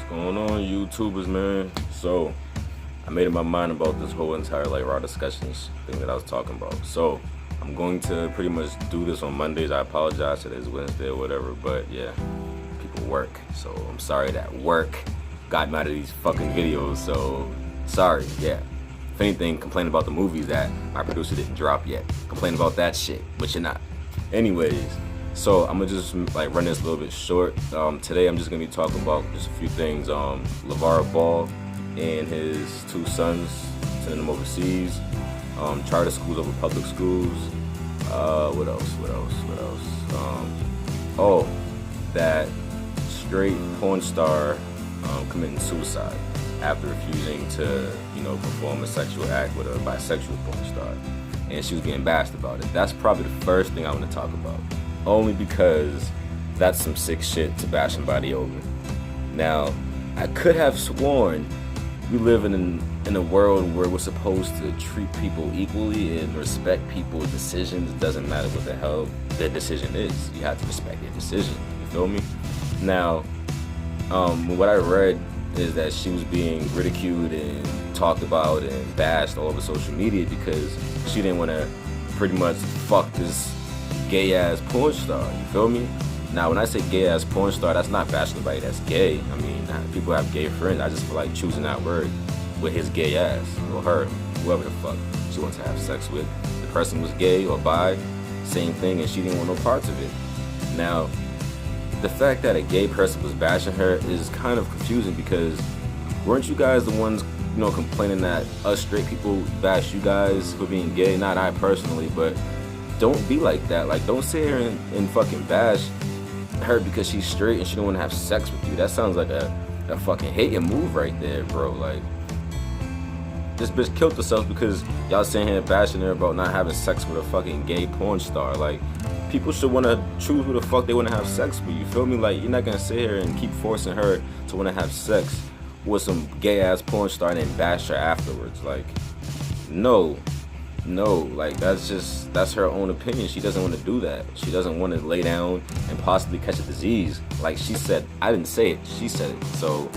Going on, YouTubers, man? So, I made up my mind about this whole entire raw discussions thing that I was talking about. So, I'm going to pretty much do this on Mondays. I apologize that it's Wednesday or whatever, but yeah, people work. So, I'm sorry that work got me out of these fucking videos. So, sorry, yeah. If anything, complain about the movies that my producer didn't drop yet. Complain about that shit, but you're not. Anyways, so I'm gonna just run this a little bit short. Today I'm just gonna be talking about just a few things. LeVar Ball and his two sons, sending them overseas. Charter schools over public schools. What else? That straight porn star committing suicide after refusing to, perform a sexual act with a bisexual porn star, and she was getting bashed about it. That's probably the first thing I want to talk about. Only because that's some sick shit to bash somebody over. Now, I could have sworn we live in a world where we're supposed to treat people equally and respect people's decisions. It doesn't matter what the hell their decision is. You have to respect their decision. You feel me? Now, what I read is that she was being ridiculed and talked about and bashed all over social media because she didn't want to pretty much fuck this gay ass porn star, you feel me? Now, when I say gay ass porn star, that's not bashing anybody that's gay. I mean, people have gay friends. I just feel like choosing that word with his gay ass or her, whoever the fuck she wants to have sex with. The person was gay or bi, same thing, and she didn't want no parts of it. Now, the fact that a gay person was bashing her is kind of confusing because weren't you guys the ones, complaining that us straight people bash you guys for being gay? Not I personally, but don't be like that. Like, don't sit here and fucking bash her because she's straight and she don't want to have sex with you. That sounds like a fucking hating move right there, bro. Like, this bitch killed herself because y'all sitting here bashing her about not having sex with a fucking gay porn star. Like, people should want to choose who the fuck they want to have sex with. You feel me? Like, you're not gonna sit here and keep forcing her to want to have sex with some gay ass porn star and then bash her afterwards. Like, no, like that's her own opinion. She doesn't want to do that. She doesn't want to lay down and possibly catch a disease. Like she said, I didn't say it, she said it. So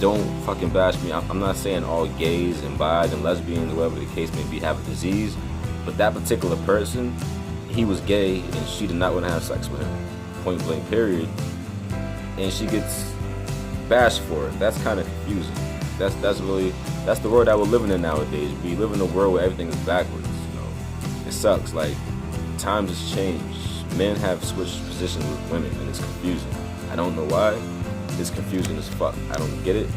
don't fucking bash me. I'm not saying all gays and bis and lesbians, whatever the case may be, have a disease, but that particular person, he was gay and she did not want to have sex with him, point blank period, and she gets bashed for it. That's kind of confusing. That's the world that we're living in nowadays. We live in a world where everything is backwards. It sucks. Like, times has changed. Men have switched positions with women, and it's confusing. I don't know why. It's confusing as fuck. I don't get it.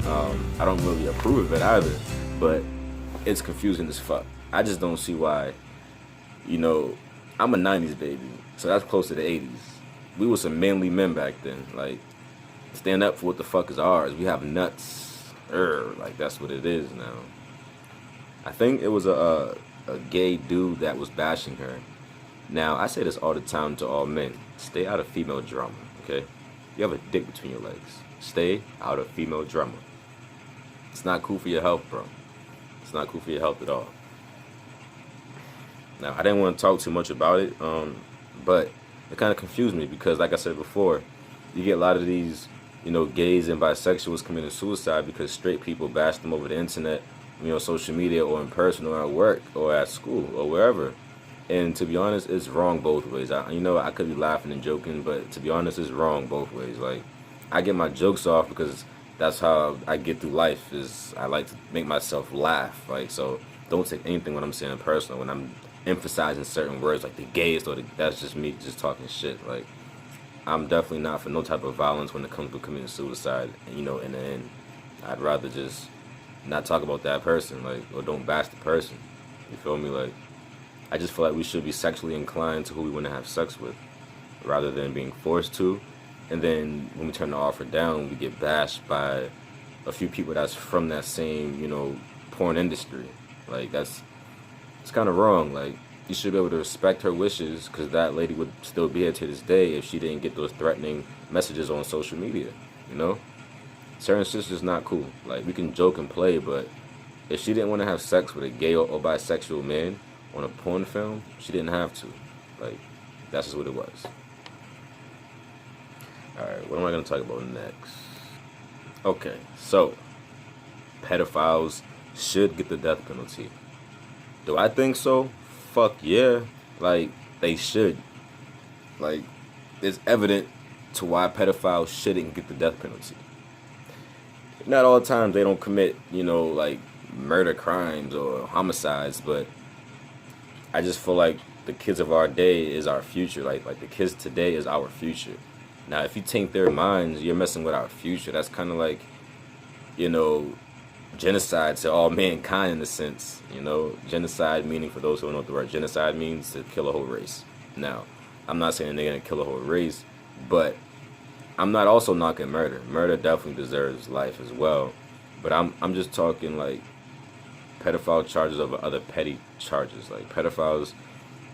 I don't really approve of it either, but it's confusing as fuck. I just don't see why. I'm a 90s baby, so that's close to the 80s. We were some manly men back then. Like, stand up for what the fuck is ours. We have nuts. Like, that's what it is now. I think it was a gay dude that was bashing her. Now, I say this all the time to all men. Stay out of female drama, okay? You have a dick between your legs. Stay out of female drama. It's not cool for your health, bro. It's not cool for your health at all. Now, I didn't want to talk too much about it, but it kind of confused me because, like I said before, you get a lot of these gays and bisexuals committing suicide because straight people bash them over the internet, social media, or in person, or at work, or at school, or wherever. And to be honest, it's wrong both ways. I could be laughing and joking, but to be honest, it's wrong both ways. Like, I get my jokes off because that's how I get through life. Is I like to make myself laugh. Like, so don't take anything when I'm saying personal. When I'm emphasizing certain words like the gayest, that's just me just talking shit. Like, I'm definitely not for no type of violence when it comes to committing suicide. And, in the end, I'd rather just not talk about that person, or don't bash the person. You feel me? Like, I just feel like we should be sexually inclined to who we want to have sex with, rather than being forced to. And then when we turn the offer down, we get bashed by a few people that's from that same, porn industry. Like, it's kind of wrong. Like, you should be able to respect her wishes, because that lady would still be here to this day if she didn't get those threatening messages on social media, Certain shit's just not cool. Like, we can joke and play, but if she didn't want to have sex with a gay or bisexual man on a porn film, she didn't have to. Like, that's just what it was. Alright, what am I going to talk about next? Okay, so pedophiles should get the death penalty. Do I think so? Fuck yeah. Like, they should. Like, it's evident to why pedophiles shouldn't get the death penalty. Not all the time they don't commit, like murder crimes or homicides, but I just feel like the kids of our day is our future. Like the kids today is our future. Now, if you taint their minds, you're messing with our future. That's kind of like, you know, genocide to all mankind in a sense. Genocide meaning, for those who don't know what the word genocide means, to kill a whole race. Now, I'm not saying they're gonna kill a whole race, but I'm not also knocking murder. Murder definitely deserves life as well. But I'm just talking like pedophile charges over other petty charges. Like, pedophiles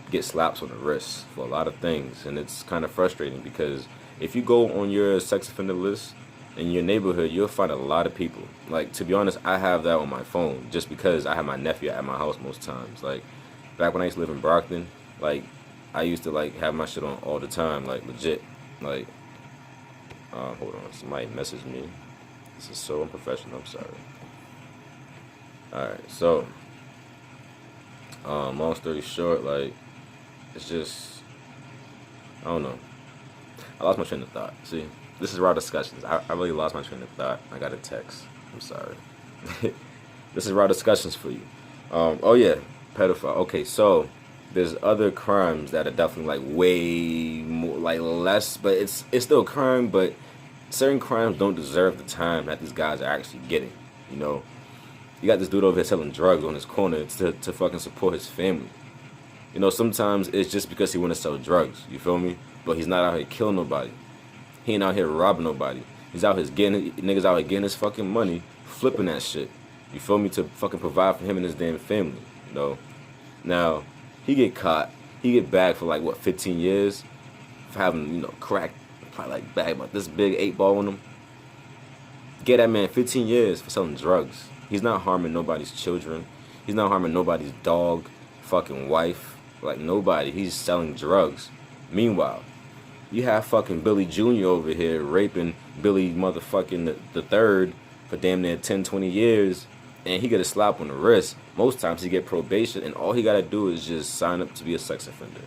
get slaps on the wrist for a lot of things, and it's kind of frustrating because if you go on your sex offender list in your neighborhood, you'll find a lot of people. Like, to be honest, I have that on my phone just because I have my nephew at my house most times. Like, back when I used to live in Brockton, like, I used to like have my shit on all the time, like legit. Like, hold on, somebody messaged me. This is so unprofessional. I'm sorry. All right, so long story short, like, it's just, I don't know. I lost my train of thought. See, this is raw discussions. I really lost my train of thought. I got a text. I'm sorry. This is raw discussions for you. Oh yeah, pedophile. Okay, so there's other crimes that are definitely like way more, like less, but it's still a crime. But certain crimes don't deserve the time that these guys are actually getting. You got this dude over here selling drugs on his corner to fucking support his family. Sometimes it's just because he want to sell drugs. You feel me? But he's not out here killing nobody. He ain't out here robbing nobody. He's out here niggas out here getting his fucking money, flipping that shit. You feel me? To fucking provide for him and his damn family. Now, he get caught. He get bagged for like, what, 15 years? For having, crack, probably like bag about this big 8-ball on him. Get that man 15 years for selling drugs. He's not harming nobody's children. He's not harming nobody's dog, fucking wife. Like, nobody. He's selling drugs. Meanwhile, you have fucking Billy Jr. over here raping Billy motherfucking the third for damn near 10, 20 years, and he get a slap on the wrist. Most times he get probation, and all he gotta do is just sign up to be a sex offender.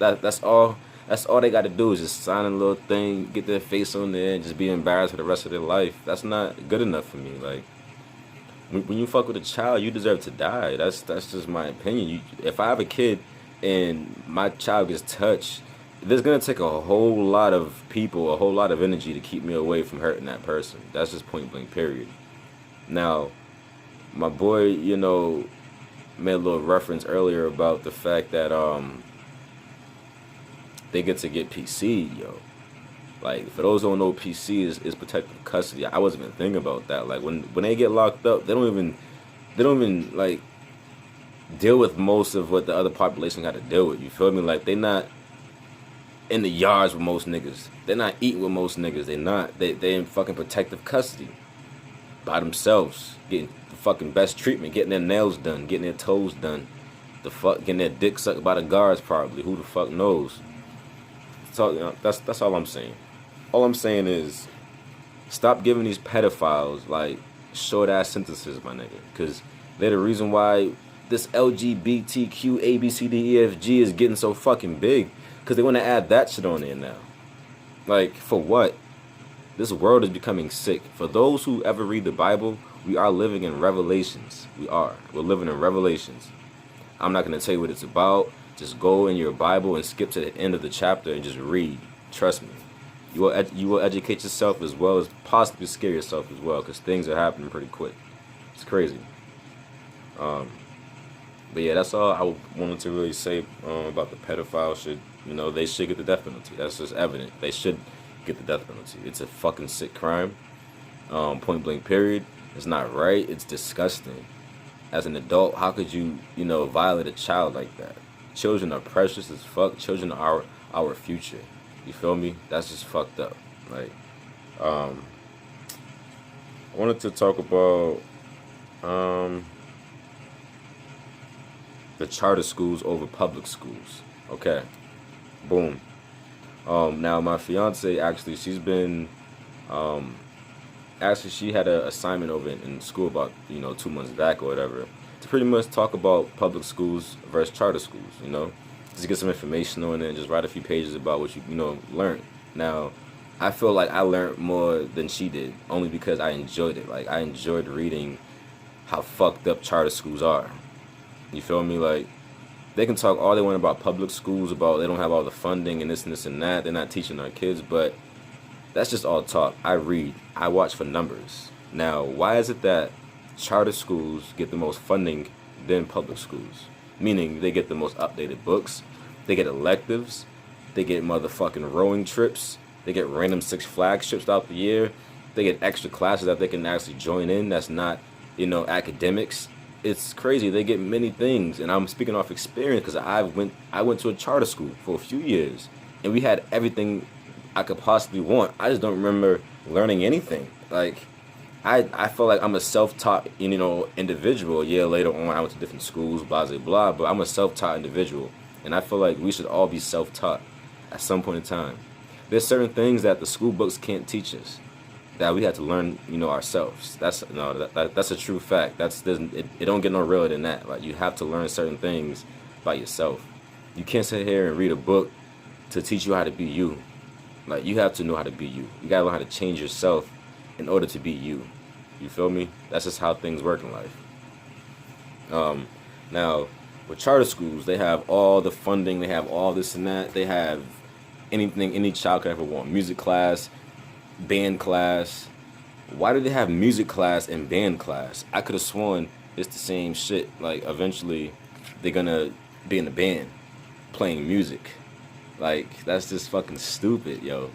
That's all. That's all they gotta do is just sign a little thing, get their face on there, and just be embarrassed for the rest of their life. That's not good enough for me. Like, when you fuck with a child, you deserve to die. That's just my opinion. If I have a kid and my child gets touched, there's gonna take a whole lot of people, a whole lot of energy to keep me away from hurting that person. That's just point blank, period. Now, my boy, made a little reference earlier about the fact that they get PC, yo. Like, for those who don't know, PC is protective custody. I wasn't even thinking about that. Like, when they get locked up, they don't even like deal with most of what the other population got to deal with. You feel me? Like, they not in the yards with most niggas. They're not eating with most niggas. They in fucking protective custody by themselves, getting the fucking best treatment, getting their nails done, getting their toes done, getting their dick sucked by the guards probably. Who the fuck knows? So, that's all I'm saying. All I'm saying is, stop giving these pedophiles like short ass sentences, my nigga, because they're the reason why this LGBTQ ABCDEFG is getting so fucking big. Because they want to add that shit on there now. Like, for what? This world is becoming sick. For those who ever read the Bible, we are living in Revelations. We're living in Revelations. I'm not going to tell you what it's about. Just go in your Bible and skip to the end of the chapter and just read. Trust me. You will educate yourself as well as possibly scare yourself as well, because things are happening pretty quick. It's crazy. But yeah, that's all I wanted to really say about the pedophile shit. They should get the death penalty. That's just evident. They should get the death penalty. It's a fucking sick crime. Point blank, period. It's not right. It's disgusting. As an adult, how could you, violate a child like that? Children are precious as fuck. Children are our future. You feel me? That's just fucked up. Like, I wanted to talk about the charter schools over public schools. Okay. Boom. Now my fiance, actually, she's been actually she had an assignment over in school about 2 months back or whatever to pretty much talk about public schools versus charter schools. Just get some information on it and just write a few pages about what you learned. Now, I feel like I learned more than she did only because I enjoyed it. Like I enjoyed reading how fucked up charter schools are. You feel me? Like they can talk all they want about public schools, about they don't have all the funding and this and that. They're not teaching our kids, but that's just all talk. I read, I watch for numbers. Now, why is it that charter schools get the most funding than public schools? Meaning they get the most updated books, they get electives, they get motherfucking rowing trips, they get random Six Flags trips throughout the year, they get extra classes that they can actually join in that's not, academics. It's crazy. They get many things, and I'm speaking off experience because I went to a charter school for a few years, and we had everything I could possibly want. I just don't remember learning anything. Like, I feel like I'm a self-taught, individual. Yeah, later on I went to different schools, blah, blah, blah, but I'm a self-taught individual, and I feel like we should all be self-taught at some point in time. There's certain things that the school books can't teach us that we have to learn, ourselves. That's a true fact. It don't get no realer than that. Like, you have to learn certain things by yourself. You can't sit here and read a book to teach you how to be you. Like, you have to know how to be you. You gotta learn how to change yourself in order to be you. You feel me? That's just how things work in life. Now, with charter schools, they have all the funding, they have all this and that, they have anything any child could ever want. Music class, band class. Why do they have music class and band class? I could have sworn it's the same shit. Like, eventually, they're gonna be in a band playing music. Like, that's just fucking stupid, yo.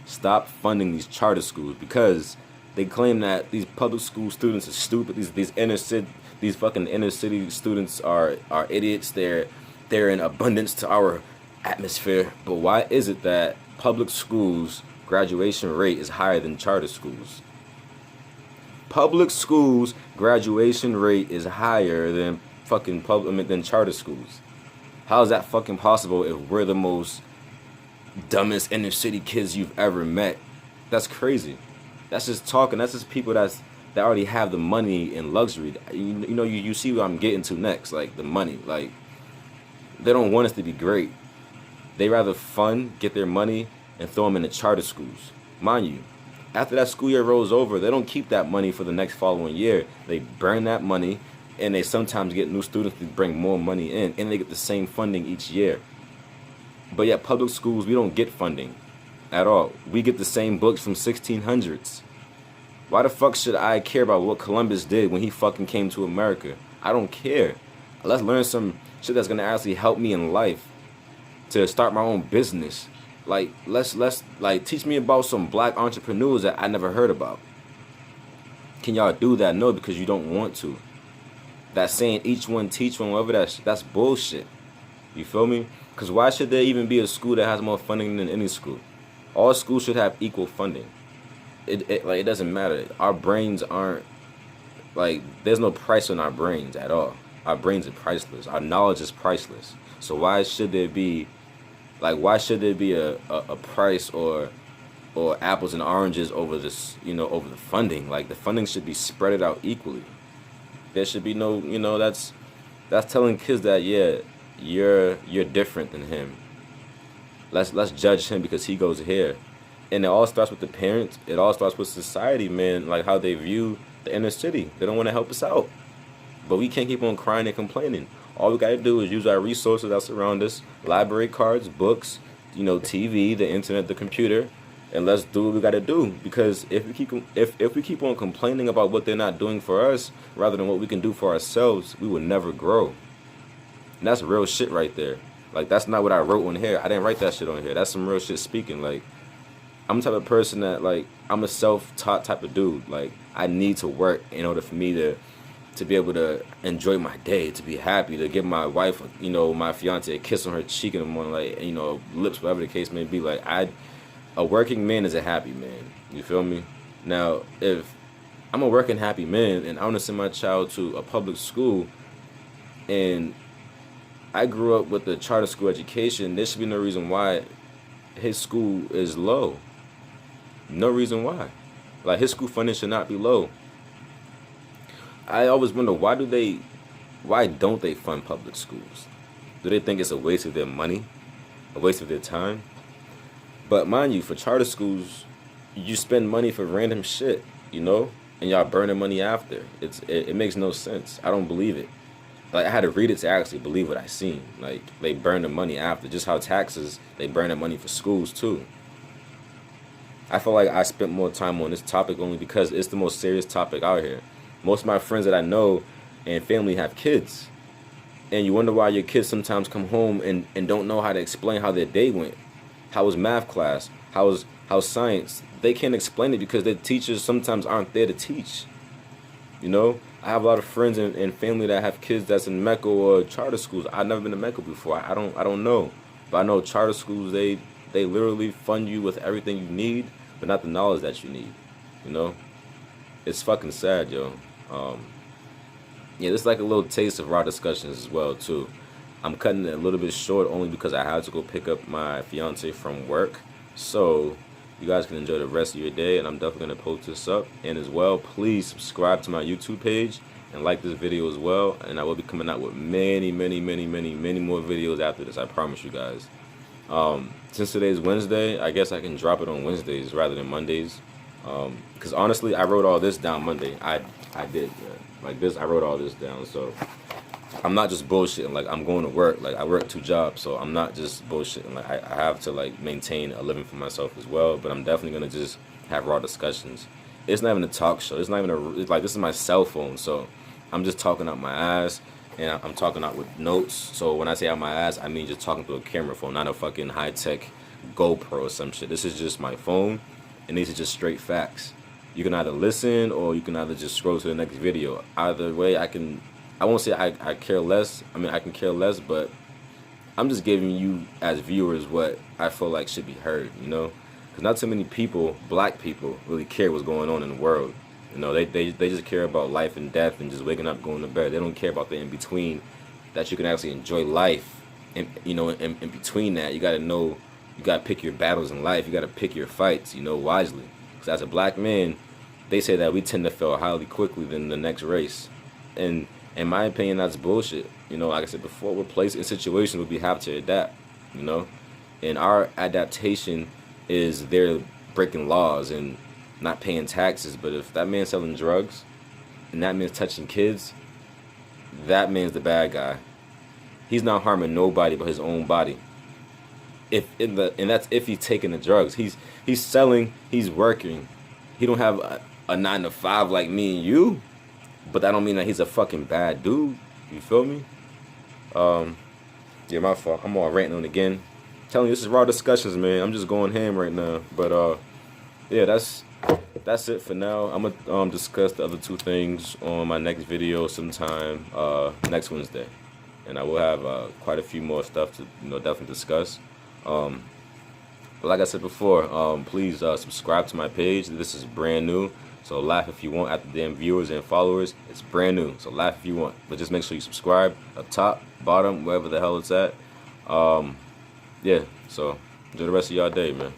Stop funding these charter schools because they claim that these public school students are stupid. These fucking inner city students are idiots. They're in abundance to our atmosphere. But why is it that public schools graduation rate is higher than charter schools? Public schools graduation rate is higher than than charter schools. How is that fucking possible if we're the most dumbest inner city kids you've ever met? That's crazy. That's just talking. That's just people that already have the money and luxury. You see what I'm getting to next. Like, the money. Like, they don't want us to be great. They rather fund, get their money, and throw them in the charter schools. Mind you, after that school year rolls over, they don't keep that money for the next following year. They burn that money, and they sometimes get new students to bring more money in, and they get the same funding each year. But yet, public schools, we don't get funding at all. We get the same books from 1600s. Why the fuck should I care about what Columbus did when he fucking came to America? I don't care. Let's learn some shit that's gonna actually help me in life to start my own business. Like, let's teach me about some black entrepreneurs that I never heard about. Can y'all do that? No, because you don't want to. That saying, each one teach one, whatever, that's bullshit. You feel me? Because why should there even be a school that has more funding than any school? All schools should have equal funding. It doesn't matter. Our brains aren't, there's no price on our brains at all. Our brains are priceless. Our knowledge is priceless. So why should there be a price or apples and oranges over this, over the funding? Like, the funding should be spread out equally. There should be no, that's telling kids that, yeah, you're different than him. Let's judge him because he goes here. And it all starts with the parents. It all starts with society, man, like how they view the inner city. They don't want to help us out. But we can't keep on crying and complaining. All we got to do is use our resources that surround us, library cards, books, TV, the internet, the computer, and let's do what we got to do. Because if we keep on complaining about what they're not doing for us rather than what we can do for ourselves, we will never grow. And that's real shit right there. Like, that's not what I wrote on here. I didn't write that shit on here. That's some real shit speaking. Like, I'm the type of person that, I'm a self-taught type of dude. Like, I need to work in order for me to be able to enjoy my day, to be happy, to give my wife, my fiance, a kiss on her cheek in the morning, lips, whatever the case may be. Like, a working man is a happy man. You feel me? Now, if I'm a working happy man and I want to send my child to a public school and I grew up with a charter school education, there should be no reason why his school is low. No reason why. Like, his school funding should not be low. I always wonder, why don't they fund public schools? Do they think it's a waste of their money, a waste of their time? But mind you, for charter schools, you spend money for random shit, you know, and y'all burning money after. It makes no sense. I don't believe it. Like, I had to read it to actually believe what I seen. Like, they burn the money after. Just how taxes, they burn the money for schools too. I feel like I spent more time on this topic only because it's the most serious topic out here. Most of my friends that I know and family have kids. And you wonder why your kids sometimes come home and don't know how to explain how their day went. How was math class? How's science? They can't explain it because their teachers sometimes aren't there to teach. You know? I have a lot of friends and family that have kids that's in Mecca or charter schools. I've never been to Mecca before. I don't know. But I know charter schools, they literally fund you with everything you need, but not the knowledge that you need. You know? It's fucking sad, yo. Yeah, this is like a little taste of raw discussions as well too. I'm cutting it a little bit short only because I had to go pick up my fiance from work. So you guys can enjoy the rest of your day, and I'm definitely gonna post this up. And as well, please subscribe to my YouTube page and like this video as well. And I will be coming out with many more videos after this. I promise you guys. Since today's Wednesday, I guess I can drop it on Wednesdays rather than Mondays. Because honestly, I wrote all this down Monday. I did, yeah. Like this, I wrote all this down, so I'm not just bullshitting. Like, I'm going to work. Like, I work 2 jobs, so I'm not just bullshitting. Like, I have to, like, maintain a living for myself as well, but I'm definitely going to just have raw discussions. It's not even a talk show. It's not even it's like, this is my cell phone, so I'm just talking out my ass, and I'm talking out with notes. So when I say out my ass, I mean just talking through a camera phone, not a fucking high-tech GoPro or some shit. This is just my phone, and these are just straight facts. You can either listen or you can either just scroll to the next video. Either way, I won't say I care less. I mean, I can care less, but I'm just giving you as viewers what I feel like should be heard, you know? Because not too many people, black people, really care what's going on in the world. You know, they just care about life and death and just waking up, going to bed. They don't care about the in-between, that you can actually enjoy life. And, you know, in between that, you got to know, you got to pick your battles in life. You got to pick your fights, you know, wisely. As a black man, they say that we tend to fail highly quickly than the next race. And in my opinion, that's bullshit. You know, like I said before, we're placed in situations where we have to adapt, you know? And our adaptation is they're breaking laws and not paying taxes. But if that man's selling drugs and that man's touching kids, that man's the bad guy. He's not harming nobody but his own body. And that's if he's taking the drugs. He's selling, he's working. He don't have a 9 to 5 like me and you, but that don't mean that he's a fucking bad dude. You feel me? Yeah, my fault. I'm all ranting on again. Telling you, this is raw discussions, man. I'm just going ham right now. But yeah, that's it for now. I'm gonna discuss the other 2 things on my next video sometime next Wednesday, and I will have quite a few more stuff to definitely discuss. But like I said before, please subscribe to my page. This is brand new, so laugh if you want at the damn viewers and followers. It's brand new, so laugh if you want, but just make sure you subscribe up top, bottom, wherever the hell it's at. Yeah, so enjoy the rest of y'all day, man.